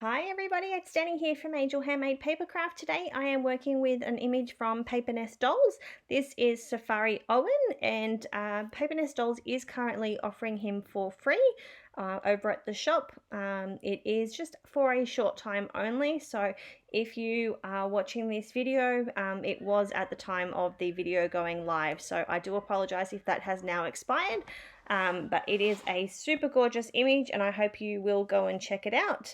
Hi everybody, it's Danny here from Handmade Papercraft. Today I am working with an image from Paper Nest Dolls. This is Safari Owen, and Paper Nest Dolls is currently offering him for free over at the shop. It is just for a short time only, so if you are watching this video, it was at the time of the video going live, so I do apologize if that has now expired. But it is a super gorgeous image and I hope you will go and check it out.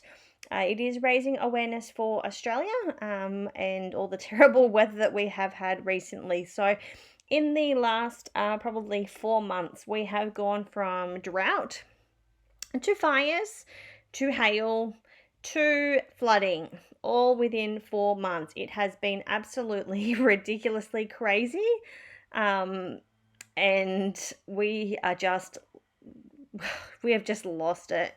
It is raising awareness for Australia and all the terrible weather that we have had recently. So in the last probably 4 months, we have gone from drought to fires to hail to flooding, all within 4 months. It has been absolutely ridiculously crazy. And we have just lost it.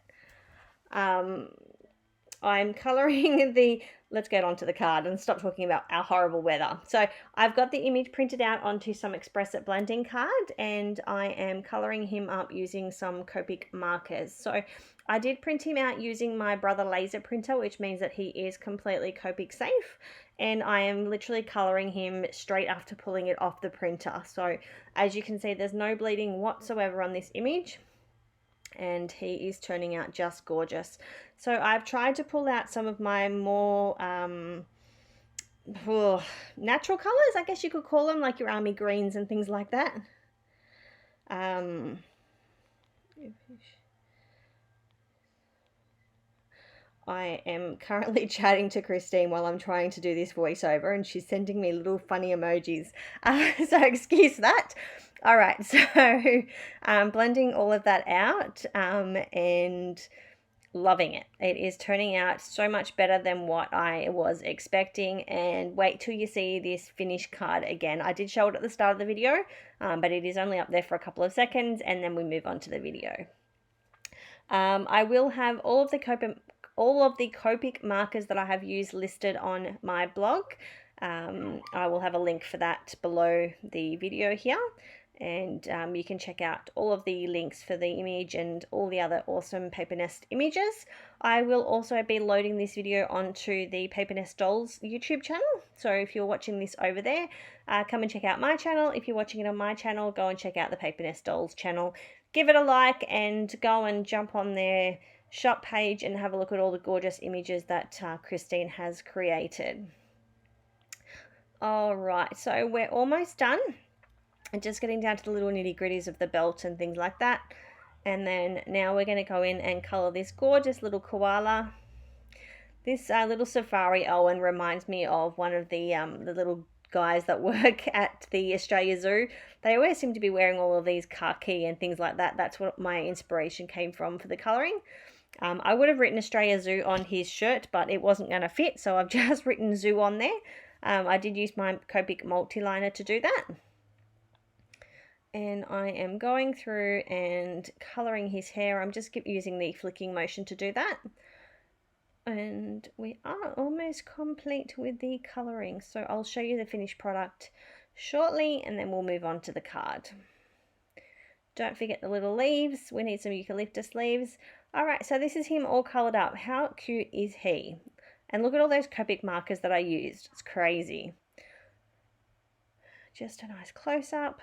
I'm colouring let's get onto the card and stop talking about our horrible weather. So I've got the image printed out onto some Express-It blending card and I am colouring him up using some Copic markers. So I did print him out using my Brother laser printer, which means that he is completely Copic safe, and I am literally colouring him straight after pulling it off the printer. So as you can see, there's no bleeding whatsoever on this image, and he is turning out just gorgeous. So I've tried to pull out some of my more natural colors, I guess you could call them, like your army greens and things like that. I am currently chatting to Christine while I'm trying to do this voiceover, and she's sending me little funny emojis. So excuse that. All right, so blending all of that out and loving it. It is turning out so much better than what I was expecting, and wait till you see this finished card again. I did show it at the start of the video, but it is only up there for a couple of seconds, and then we move on to the video. I will have all of the Copic markers that I have used listed on my blog. I will have a link for that below the video here, and you can check out all of the links for the image and all the other awesome Paper Nest images. I will also be loading this video onto the Paper Nest Dolls YouTube channel, so if you're watching this over there, come and check out my channel. If you're watching it on my channel, go and check out the Paper Nest Dolls channel. Give it a like and go and jump on their shop page and have a look at all the gorgeous images that Christine has created. All right, so we're almost done. And just getting down to the little nitty gritties of the belt and things like that. And then now we're going to go in and colour this gorgeous little koala. This little Safari Owen reminds me of one of the little guys that work at the Australia Zoo. They always seem to be wearing all of these khaki and things like that. That's what my inspiration came from for the colouring. I would have written Australia Zoo on his shirt, but it wasn't going to fit, so I've just written Zoo on there. I did use my Copic multi-liner to do that. And I am going through and colouring his hair. I'm just using the flicking motion to do that. And we are almost complete with the colouring, so I'll show you the finished product shortly and then we'll move on to the card. Don't forget the little leaves. We need some eucalyptus leaves. Alright, so this is him all coloured up. How cute is he? And look at all those Copic markers that I used. It's crazy. Just a nice close-up.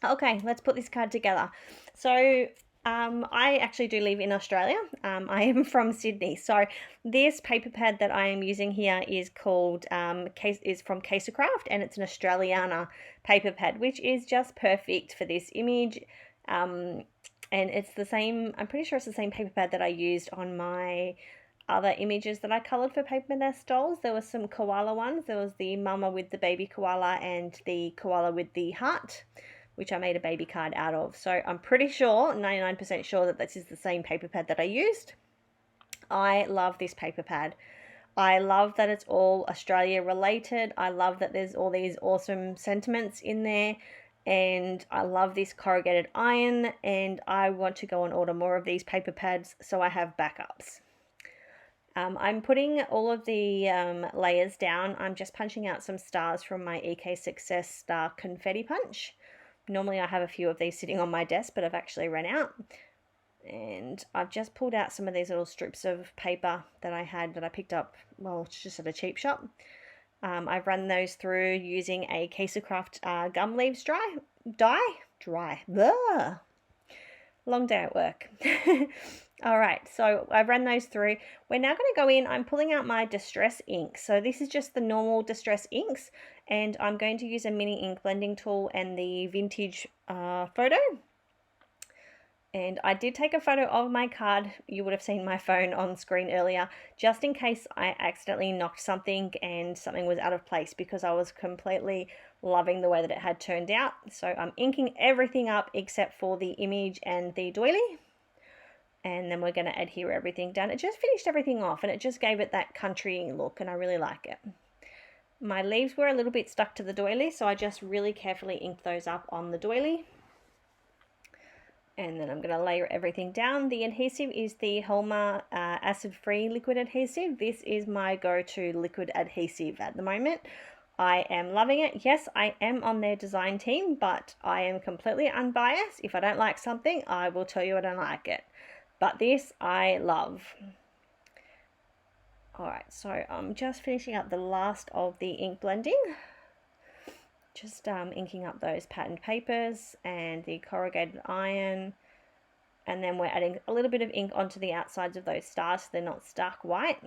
Okay, let's put this card together. So I actually do live in Australia. I am from Sydney. So this paper pad that I am using here is called is from Kaisercraft, and it's an Australiana paper pad, which is just perfect for this image. And it's the same, I'm pretty sure it's the same paper pad that I used on my other images that I coloured for Paper Nest Dolls. There were some koala ones. There was the mama with the baby koala and the koala with the heart, which I made a baby card out of. So I'm pretty sure, 99% sure, that this is the same paper pad that I used. I love this paper pad. I love that it's all Australia related. I love that there's all these awesome sentiments in there. And I love this corrugated iron, and I want to go and order more of these paper pads so I have backups. I'm putting all of the layers down. I'm just punching out some stars from my EK Success Star Confetti Punch. Normally I have a few of these sitting on my desk, but I've actually run out. And I've just pulled out some of these little strips of paper that I had that I picked up, well, it's just at a cheap shop. I've run those through using a Kaisercraft gum leaves dry. Blah. Long day at work. All right, so I've run those through. We're now going to go in. I'm pulling out my distress ink. So this is just the normal distress inks, and I'm going to use a mini ink blending tool and the vintage photo. And I did take a photo of my card. You would have seen my phone on screen earlier, just in case I accidentally knocked something and something was out of place, because I was completely loving the way that it had turned out. So I'm inking everything up except for the image and the doily. And then we're going to adhere everything down. It just finished everything off, and it just gave it that country look, and I really like it. My leaves were a little bit stuck to the doily, so I just really carefully inked those up on the doily. And then I'm going to layer everything down. The adhesive is the Helmer acid-free liquid adhesive. This is my go-to liquid adhesive at the moment. I am loving it. Yes, I am on their design team, but I am completely unbiased. If I don't like something, I will tell you I don't like it. But this I love. Alright, so I'm just finishing up the last of the ink blending. Just inking up those patterned papers and the corrugated iron, and then we're adding a little bit of ink onto the outsides of those stars so they're not stark white,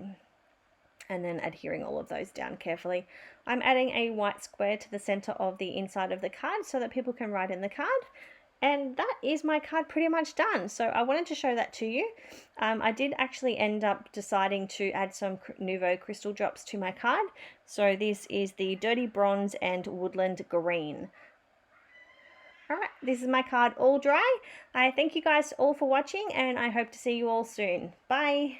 and then adhering all of those down carefully. I'm adding a white square to the center of the inside of the card so that people can write in the card. And that is my card pretty much done. So I wanted to show that to you. I did actually end up deciding to add some Nouveau crystal drops to my card. So this is the Dirty Bronze and Woodland Green. Alright, this is my card all dry. I thank you guys all for watching, and I hope to see you all soon. Bye!